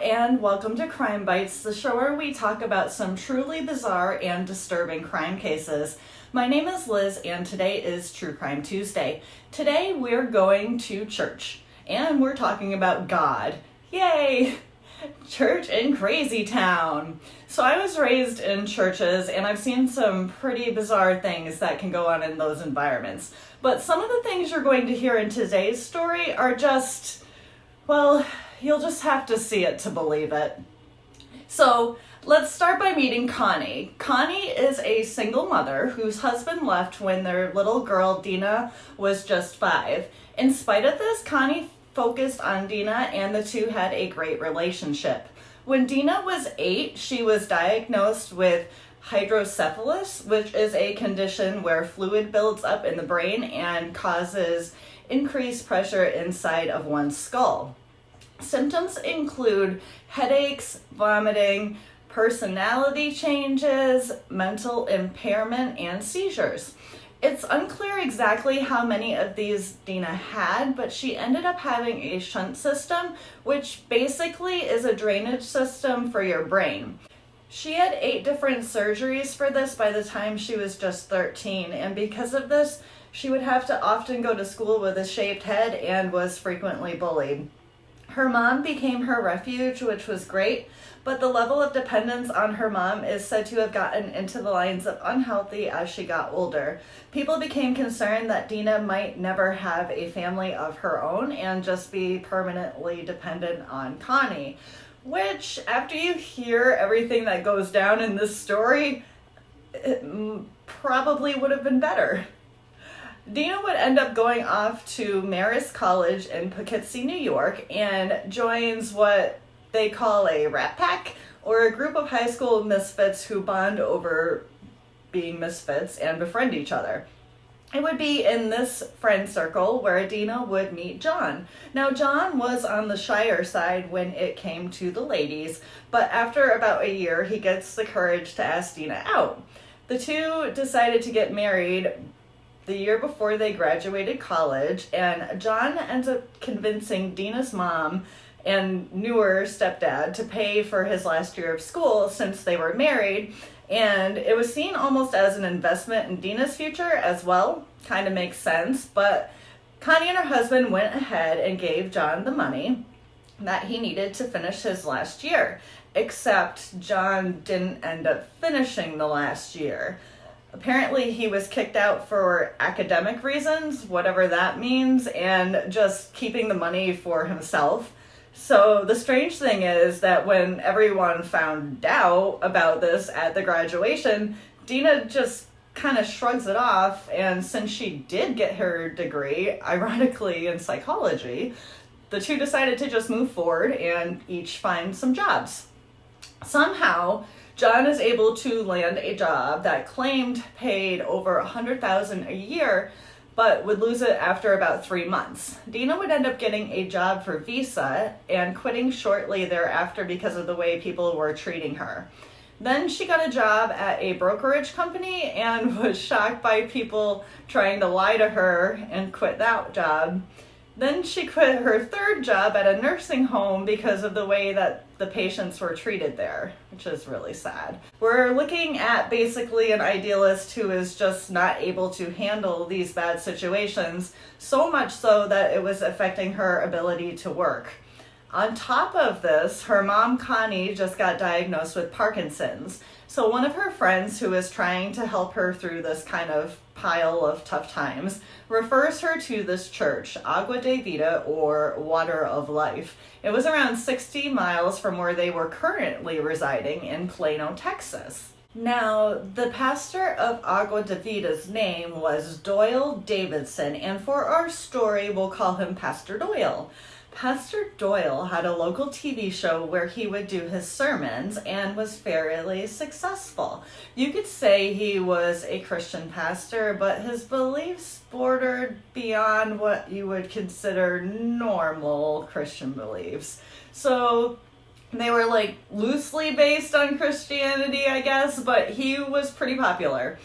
and welcome to Crime Bytes, the show where we talk about some truly bizarre and disturbing crime cases. My name is Liz, and today is True Crime Tuesday. Today we're going to church, and we're talking about God. Yay! Church in Crazy Town. So I was raised in churches, and I've seen some pretty bizarre things that can go on in those environments. But some of the things you're going to hear in today's story are just, well, you'll just have to see it to believe it. So let's start by meeting Connie. Connie is a single mother whose husband left when their little girl, Dina, was just 5. In spite of this, Connie focused on Dina, and the two had a great relationship. When Dina was 8, she was diagnosed with hydrocephalus, which is a condition where fluid builds up in the brain and causes increased pressure inside of one's skull. Symptoms include headaches, vomiting, personality changes, mental impairment, and seizures. It's unclear exactly how many of these Dina had, but she ended up having a shunt system, which basically is a drainage system for your brain. She had 8 different surgeries for this by the time she was just 13, and because of this, she would have to often go to school with a shaved head and was frequently bullied. Her mom became her refuge, which was great, but the level of dependence on her mom is said to have gotten into the lines of unhealthy as she got older. People became concerned that Dina might never have a family of her own and just be permanently dependent on Connie, which, after you hear everything that goes down in this story, it probably would have been better. Dina would end up going off to Marist College in Poughkeepsie, New York, and joins what they call a rat pack, or a group of high school misfits who bond over being misfits and befriend each other. It would be in this friend circle where Dina would meet John. Now, John was on the shyer side when it came to the ladies, but after about a year, he gets the courage to ask Dina out. The two decided to get married the year before they graduated college, and John ends up convincing Dina's mom and newer stepdad to pay for his last year of school since they were married, and it was seen almost as an investment in Dina's future as well. Kind of makes sense, but Connie and her husband went ahead and gave John the money that he needed to finish his last year, except John didn't end up finishing the last year. Apparently, he was kicked out for academic reasons, whatever that means, and just keeping the money for himself. So the strange thing is that when everyone found out about this at the graduation, Dina just kind of shrugs it off, and since she did get her degree, ironically in psychology, the two decided to just move forward and each find some jobs. Somehow, John is able to land a job that claimed paid over $100,000 a year, but would lose it after about 3 months. Dina would end up getting a job for Visa and quitting shortly thereafter because of the way people were treating her. Then she got a job at a brokerage company and was shocked by people trying to lie to her and quit that job. Then she quit her 3rd job at a nursing home because of the way that the patients were treated there, which is really sad. We're looking at basically an idealist who is just not able to handle these bad situations, so much so that it was affecting her ability to work. On top of this, her mom, Connie, just got diagnosed with Parkinson's. So one of her friends who is trying to help her through this kind of pile of tough times refers her to this church, Agua de Vida, or Water of Life. It was around 60 miles from where they were currently residing in Plano, Texas. Now, the pastor of Agua de Vida's name was Doyle Davidson, and for our story, we'll call him Pastor Doyle. Pastor Doyle had a local TV show where he would do his sermons and was fairly successful. You could say he was a Christian pastor, but his beliefs bordered beyond what you would consider normal Christian beliefs. So they were like loosely based on Christianity, I guess, but he was pretty popular.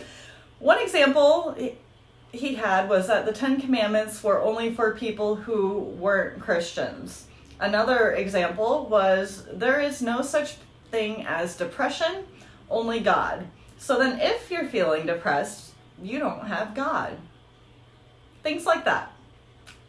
One example he had was that the 10 Commandments were only for people who weren't Christians. Another example was, there is no such thing as depression, only God. So then if you're feeling depressed, you don't have God. Things like that.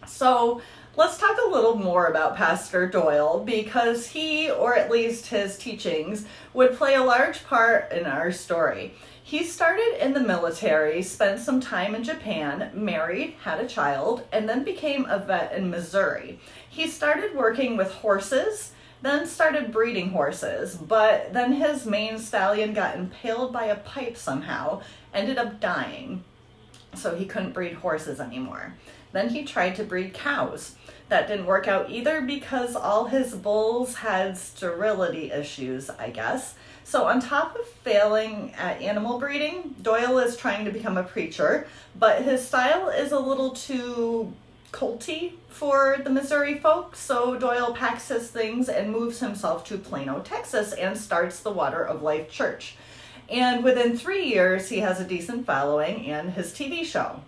So let's talk a little more about Pastor Doyle, because he, or at least his teachings, would play a large part in our story. He started in the military, spent some time in Japan, married, had a child, and then became a vet in Missouri. He started working with horses, then started breeding horses, but then his main stallion got impaled by a pipe somehow, ended up dying, so he couldn't breed horses anymore. Then he tried to breed cows. That didn't work out either because all his bulls had sterility issues, I guess. So on top of failing at animal breeding, Doyle is trying to become a preacher, but his style is a little too culty for the Missouri folks, so Doyle packs his things and moves himself to Plano, Texas, and starts the Water of Life Church. And within 3 years, he has a decent following and his TV show.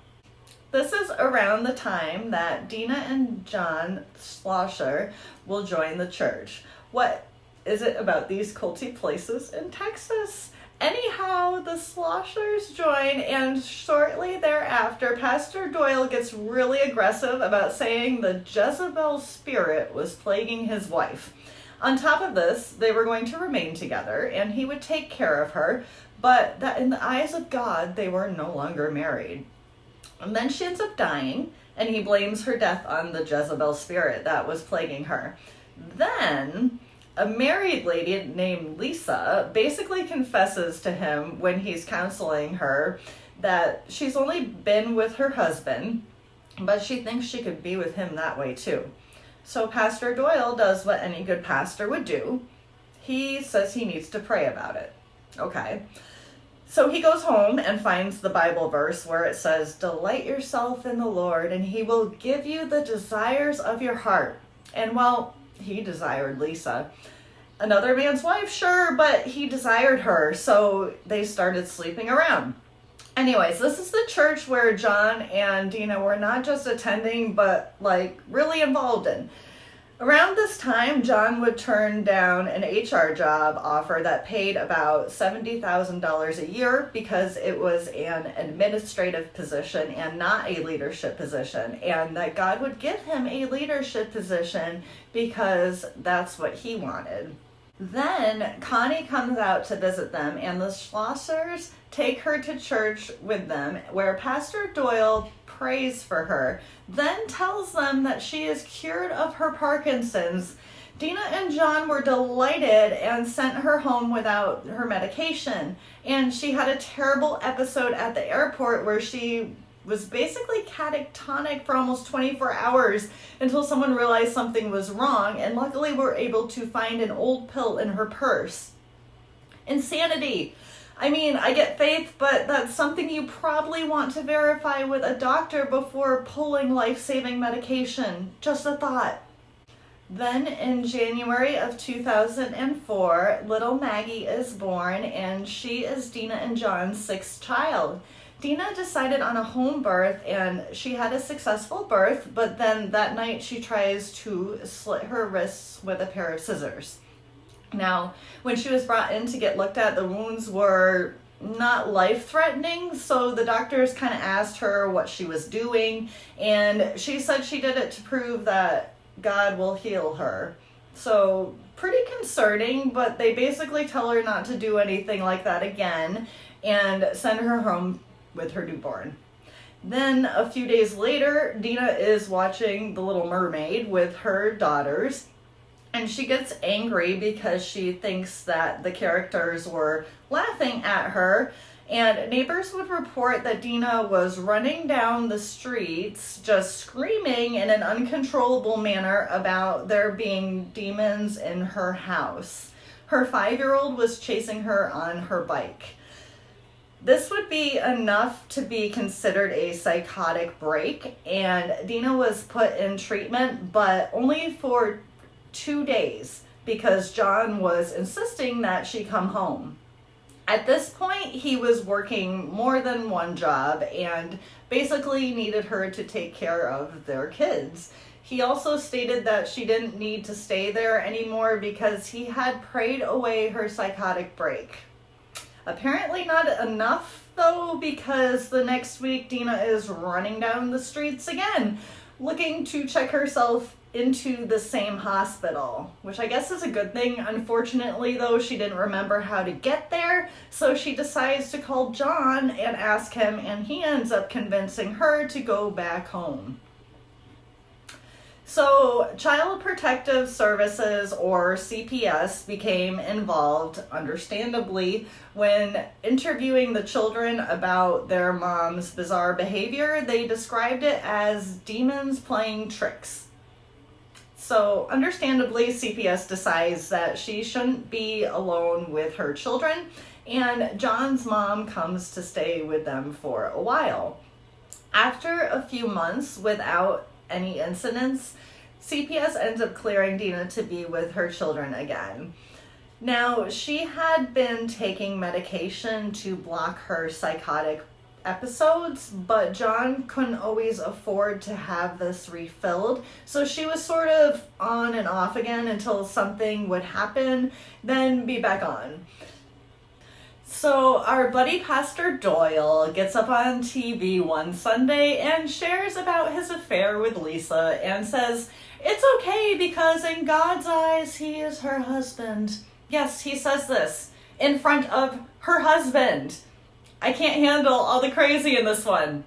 This is around the time that Dina and John Schlosser will join the church. What is it about these culty places in Texas? Anyhow, the Schlossers join, and shortly thereafter, Pastor Doyle gets really aggressive about saying the Jezebel spirit was plaguing his wife. On top of this, they were going to remain together, and he would take care of her, but that in the eyes of God, they were no longer married. And then she ends up dying, and he blames her death on the Jezebel spirit that was plaguing her. Then a married lady named Lisa basically confesses to him when he's counseling her that she's only been with her husband, but she thinks she could be with him that way too. So Pastor Doyle does what any good pastor would do. He says he needs to pray about it. Okay. So he goes home and finds the Bible verse where it says, "Delight yourself in the Lord, and he will give you the desires of your heart." And well, he desired Lisa. Another man's wife, sure, but he desired her, so they started sleeping around. Anyways, this is the church where John and Dina were not just attending, but really involved in. Around this time, John would turn down an HR job offer that paid about $70,000 a year because it was an administrative position and not a leadership position, and that God would give him a leadership position because that's what he wanted. Then Connie comes out to visit them, and the Schlossers take her to church with them, where Pastor Doyle prays for her, then tells them that she is cured of her Parkinson's. Dina and John were delighted and sent her home without her medication. And she had a terrible episode at the airport where she was basically catatonic for almost 24 hours until someone realized something was wrong, and luckily were able to find an old pill in her purse. Insanity. I mean, I get faith, but that's something you probably want to verify with a doctor before pulling life-saving medication. Just a thought. Then in January of 2004, little Maggie is born, and she is Dina and John's sixth child. Dina decided on a home birth, and she had a successful birth, but then that night she tries to slit her wrists with a pair of scissors. Now, when she was brought in to get looked at, the wounds were not life-threatening, so the doctors kind of asked her what she was doing, and she said she did it to prove that God will heal her. So, pretty concerning, but they basically tell her not to do anything like that again and send her home with her newborn. Then, a few days later, Dina is watching The Little Mermaid with her daughters, and she gets angry because she thinks that the characters were laughing at her, and neighbors would report that Dina was running down the streets just screaming in an uncontrollable manner about there being demons in her house. Her 5-year-old was chasing her on her bike. This would be enough to be considered a psychotic break, and Dina was put in treatment, but only for 2 days because John was insisting that she come home. At this point, he was working more than one job and basically needed her to take care of their kids. He also stated that she didn't need to stay there anymore because he had prayed away her psychotic break. Apparently not enough, though, because the next week Dina is running down the streets again, looking to check herself into the same hospital, which I guess is a good thing. Unfortunately, though, she didn't remember how to get there, so she decides to call John and ask him, and he ends up convincing her to go back home. So, Child Protective Services, or CPS, became involved, understandably, when interviewing the children about their mom's bizarre behavior. They described it as demons playing tricks. So, understandably, CPS decides that she shouldn't be alone with her children, and John's mom comes to stay with them for a while. After a few months without any incidents, CPS ends up clearing Dina to be with her children again. Now, she had been taking medication to block her psychotic episodes, but John couldn't always afford to have this refilled, so she was sort of on and off again until something would happen, then be back on. So our buddy Pastor Doyle gets up on TV one Sunday and shares about his affair with Lisa and says, "It's okay because in God's eyes, he is her husband." Yes, he says this in front of her husband. I can't handle all the crazy in this one.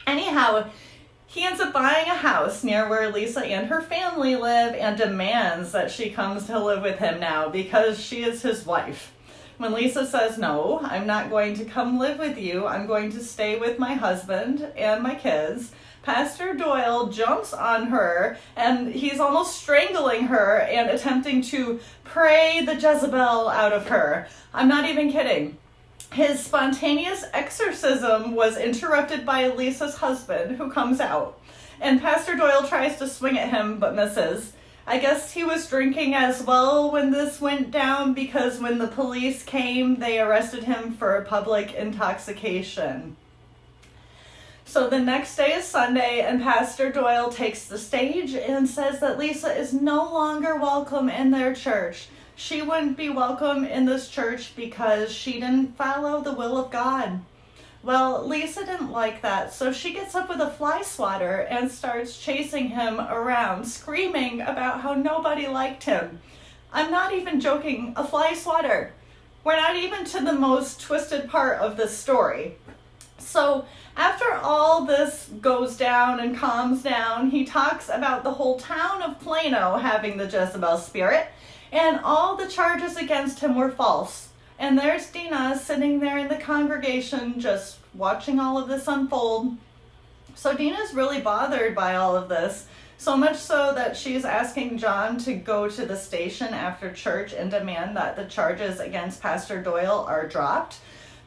Anyhow, he ends up buying a house near where Lisa and her family live and demands that she comes to live with him now because she is his wife. When Lisa says, "No, I'm not going to come live with you. I'm going to stay with my husband and my kids," Pastor Doyle jumps on her and he's almost strangling her and attempting to pray the Jezebel out of her. I'm not even kidding. His spontaneous exorcism was interrupted by Lisa's husband, who comes out, and Pastor Doyle tries to swing at him but misses. I guess he was drinking as well when this went down, because when the police came, they arrested him for public intoxication. So the next day is Sunday, and Pastor Doyle takes the stage and says that Lisa is no longer welcome in their church. She wouldn't be welcome in this church because she didn't follow the will of God. Well, Lisa didn't like that, so she gets up with a fly swatter and starts chasing him around, screaming about how nobody liked him. I'm not even joking, a fly swatter. We're not even to the most twisted part of this story. So after all this goes down and calms down, he talks about the whole town of Plano having the Jezebel spirit, and all the charges against him were false. And there's Dina sitting there in the congregation just watching all of this unfold. So Dina's really bothered by all of this, so much so that she's asking John to go to the station after church and demand that the charges against Pastor Doyle are dropped.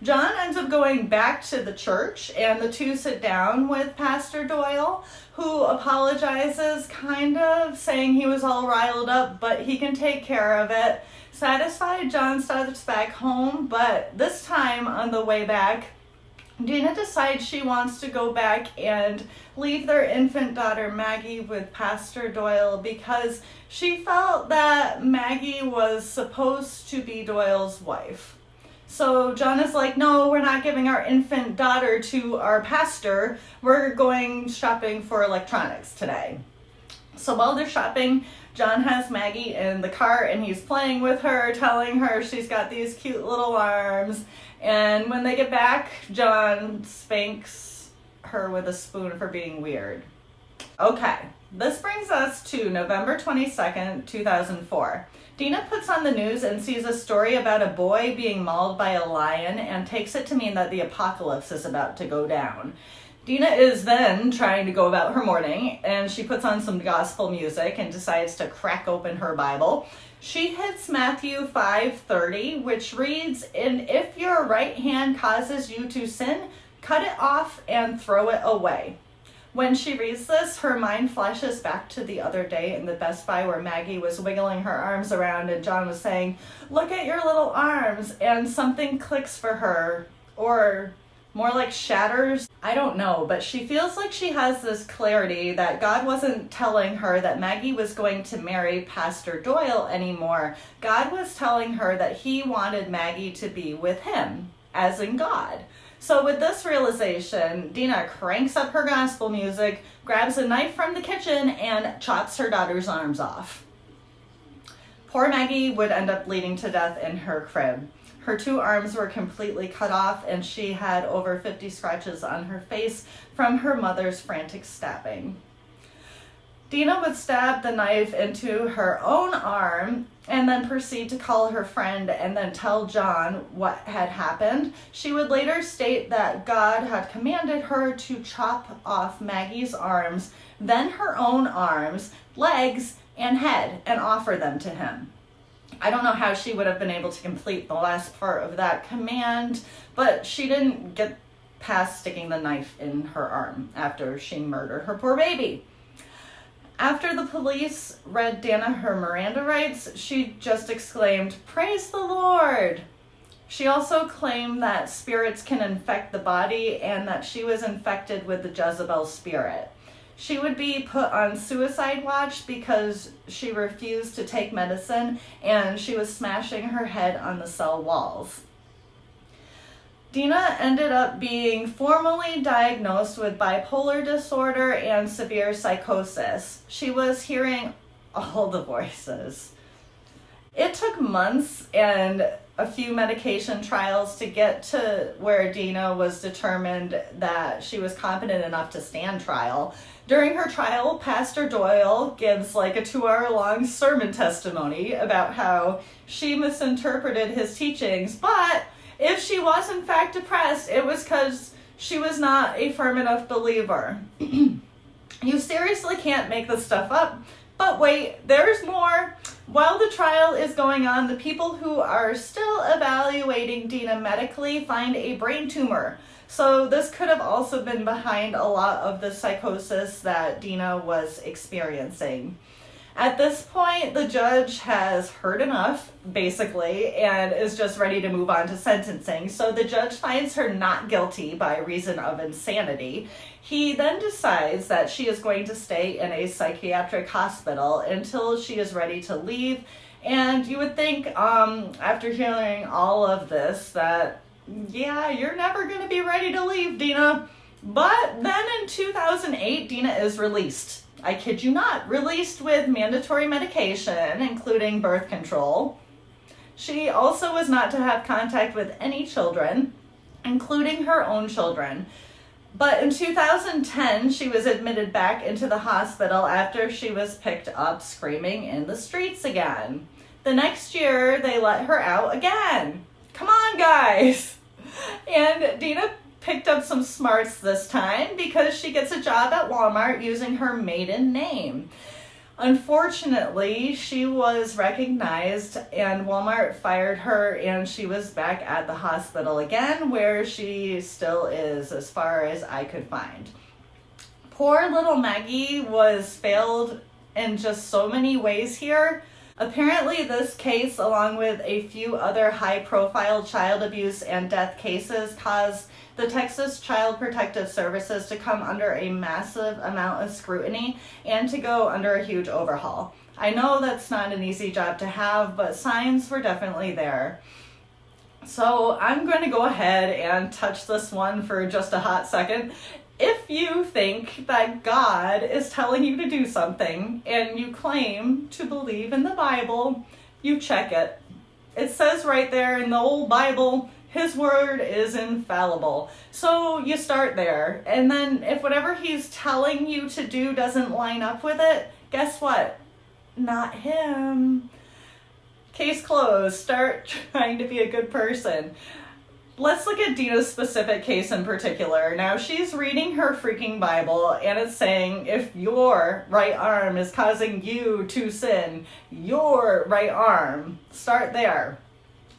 John ends up going back to the church, and the two sit down with Pastor Doyle, who apologizes, kind of saying he was all riled up, but he can take care of it. Satisfied, John starts back home, but this time on the way back, Dina decides she wants to go back and leave their infant daughter Maggie with Pastor Doyle because she felt that Maggie was supposed to be Doyle's wife. So John is like, "No, we're not giving our infant daughter to our pastor. We're going shopping for electronics today." So while they're shopping, John has Maggie in the car and he's playing with her, telling her she's got these cute little arms. And when they get back, John spanks her with a spoon for being weird. Okay, this brings us to November 22nd, 2004. Dina puts on the news and sees a story about a boy being mauled by a lion and takes it to mean that the apocalypse is about to go down. Dina is then trying to go about her morning, and she puts on some gospel music and decides to crack open her Bible. She hits Matthew 5:30, which reads, "And if your right hand causes you to sin, cut it off and throw it away." When she reads this, her mind flashes back to the other day in the Best Buy where Maggie was wiggling her arms around and John was saying, "Look at your little arms," and something clicks for her, or More like shatters? I don't know, but she feels like she has this clarity that God wasn't telling her that Maggie was going to marry Pastor Doyle anymore. God was telling her that he wanted Maggie to be with him, as in God. So with this realization, Dina cranks up her gospel music, grabs a knife from the kitchen, and chops her daughter's arms off. Poor Maggie would end up bleeding to death in her crib. Her 2 arms were completely cut off, and she had over 50 scratches on her face from her mother's frantic stabbing. Dina would stab the knife into her own arm and then proceed to call her friend and then tell John what had happened. She would later state that God had commanded her to chop off Maggie's arms, then her own arms, legs, and head, and offer them to him. I don't know how she would have been able to complete the last part of that command, but she didn't get past sticking the knife in her arm after she murdered her poor baby. After the police read Dana her Miranda rights, she just exclaimed, "Praise the Lord!" She also claimed that spirits can infect the body and that she was infected with the Jezebel spirit. She would be put on suicide watch because she refused to take medicine and she was smashing her head on the cell walls. Dina ended up being formally diagnosed with bipolar disorder and severe psychosis. She was hearing all the voices. It took months and a few medication trials to get to where Dina was determined that she was competent enough to stand trial. During her trial, Pastor Doyle gives like a 2-hour-long sermon testimony about how she misinterpreted his teachings, but if she was in fact depressed, it was because she was not a firm enough believer. You seriously can't make this stuff up. But wait, there's more. While the trial is going on, the people who are still evaluating Dina medically find a brain tumor. So this could have also been behind a lot of the psychosis that Dina was experiencing. At this point, the judge has heard enough, basically, and is just ready to move on to sentencing. So the judge finds her not guilty by reason of insanity. He then decides that she is going to stay in a psychiatric hospital until she is ready to leave. And you would think, after hearing all of this, that, yeah, you're never going to be ready to leave, Dina. But then in 2008, Dina is released. I kid you not, released with mandatory medication, including birth control. She also was not to have contact with any children, including her own children. But in 2010, she was admitted back into the hospital after she was picked up screaming in the streets again. The next year, they let her out again. Come on, guys! And Dina picked up some smarts this time because she gets a job at Walmart using her maiden name. Unfortunately, she was recognized and Walmart fired her and she was back at the hospital again, where she still is as far as I could find. Poor little Maggie was failed in just so many ways here. Apparently, this case, along with a few other high-profile child abuse and death cases, caused the Texas Child Protective Services to come under a massive amount of scrutiny and to go under a huge overhaul. I know that's not an easy job to have, but signs were definitely there. So I'm going to go ahead and touch this one for just a hot second. If you think that God is telling you to do something and you claim to believe in the Bible, you check it. It says right there in the old Bible, His word is infallible. So you start there. And then if whatever He's telling you to do doesn't line up with it, guess what? Not Him. Case closed. Start trying to be a good person. Let's look at Dina's specific case in particular. Now, she's reading her freaking Bible, and it's saying, if your right arm is causing you to sin, your right arm, start there.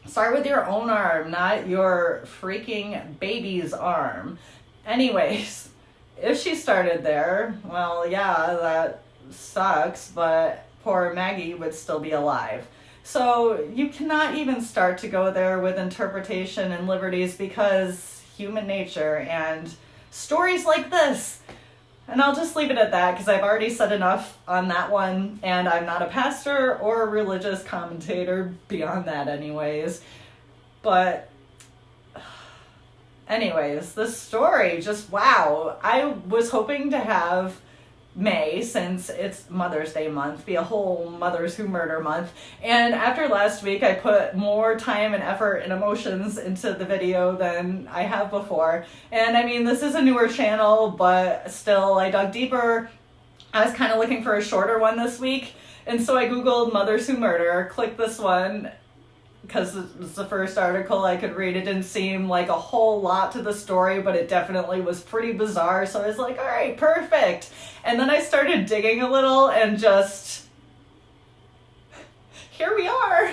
Start with your own arm, not your freaking baby's arm. Anyways, if she started there, well, yeah, that sucks, but poor Maggie would still be alive. So you cannot even start to go there with interpretation and liberties because human nature and stories like this. And I'll just leave it at that because I've already said enough on that one, and I'm not a pastor or a religious commentator beyond that anyways. But anyways, this story, just wow. I was hoping to have May, since it's Mother's Day month, be a whole Mothers Who Murder month. And after last week, I put more time and effort and emotions into the video than I have before. And I mean, this is a newer channel, but still, I dug deeper. I was kind of looking for a shorter one this week. And so I Googled Mothers Who Murder, clicked this one, because it's the first article I could read. It didn't seem like a whole lot to the story, but it definitely was pretty bizarre. So I was like, all right, perfect. And then I started digging a little and just, here we are.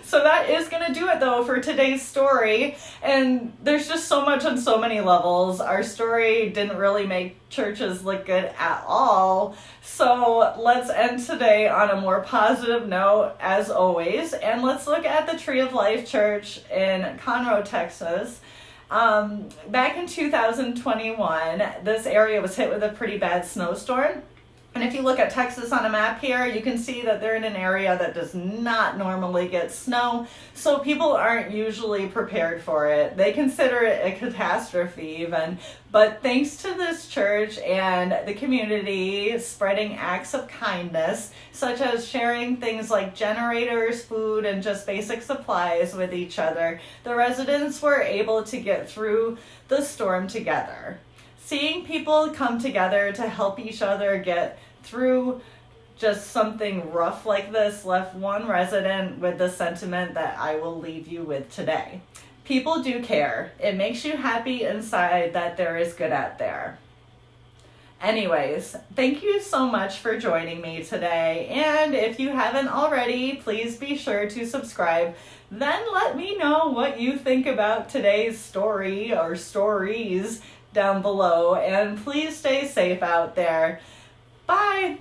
So that is going to do it though for today's story. And there's just so much on so many levels. Our story didn't really make churches look good at all. So let's end today on a more positive note as always. And let's look at the Tree of Life Church in Conroe, Texas. Back in 2021, this area was hit with a pretty bad snowstorm. And if you look at Texas on a map here, you can see that they're in an area that does not normally get snow, so people aren't usually prepared for it. They consider it a catastrophe even, but thanks to this church and the community spreading acts of kindness, such as sharing things like generators, food, and just basic supplies with each other, the residents were able to get through the storm together. Seeing people come together to help each other get through just something rough like this left one resident with the sentiment that I will leave you with today. People do care. It makes you happy inside that there is good out there. Anyways, thank you so much for joining me today. And if you haven't already, please be sure to subscribe. Then let me know what you think about today's story or stories down below, and please stay safe out there. Bye!